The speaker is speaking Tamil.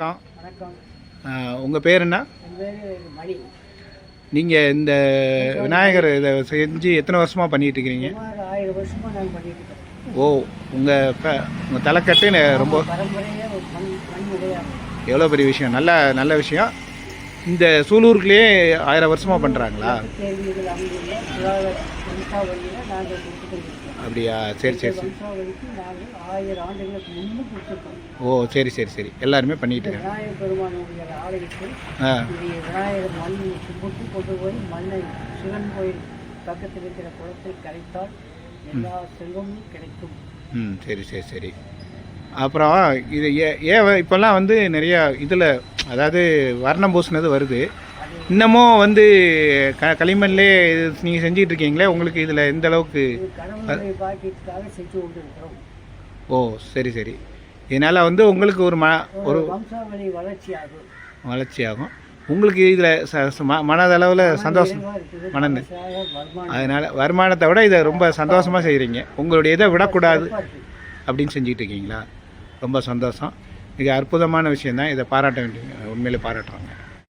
வணக்கம். உங்கள் பேர் என்ன? என் பேர் மணி. நீங்கள் இந்த விநாயகர் இதை செஞ்சு எத்தனை வருஷமாக பண்ணிகிட்டு இருக்கிறீங்க? சுமார் 1000 வருஷமாக நாங்கள் பண்ணிட்டு இருக்கோம். ஓ, உங்கள் தலைக்கட்டு ரொம்ப பரம்பரையே ஒரு மண் விளையாடு. எவ்வளோ பெரிய விஷயம், நல்ல விஷயம். இந்த சூலூருக்குள்ளேயே 1000 வருஷமாக பண்ணுறாங்களா? கேள்விகள் அமைந்துள்ள வம்சாவளியில் நாங்கள் கொடுத்துருக்கோம். அப்படியா? சரி சரி சரி. வம்சாவளிக்கு நாங்கள் 1000 ஆண்டுகளுக்கு முன்பு கொடுத்துருக்கோம். ஓ, சரி சரி சரி. எல்லாருமே பண்ணிட்டு இருக்காங்க. விநாயகர் பெருமானுடைய ஆலயத்தில் விநாயகர் மண் கும்பிட்டு கொண்டு போய் மண்ணை சிவன் கோயில் பக்கத்தில் இருக்கிற குளத்தை கரைத்தால் எல்லா செல்வமும் கிடைக்கும். சரி சரி சரி. அப்புறம் இது இப்போல்லாம் வந்து நிறையா இதில் அதாவது வர்ணம் பூசினது வருது. இன்னமும் வந்து களிமண்லேயே நீங்கள் செஞ்சிட்டு இருக்கீங்களே, உங்களுக்கு இதில் எந்த அளவுக்கு? கடவுளுடைய பாக்கியத்துக்காக செஞ்சு கொண்டு இருக்கிறோம். ஓ, சரி சரி. இதனால் வந்து உங்களுக்கு ஒரு வம்சாவளி வளர்ச்சி ஆகும். உங்களுக்கு இதில் மனதளவில் சந்தோஷம் அதனால் வருமானத்தை விட இதை ரொம்ப சந்தோஷமாக செய்கிறீங்க. உங்களுடைய இதை விடக்கூடாது அப்படின்னு செஞ்சுட்டு இருக்கீங்களா? ரொம்ப சந்தோஷம். இது அற்புதமான விஷயந்தான். இதை பாராட்ட வேண்டிய, உண்மையிலே பாராட்டுவாங்க.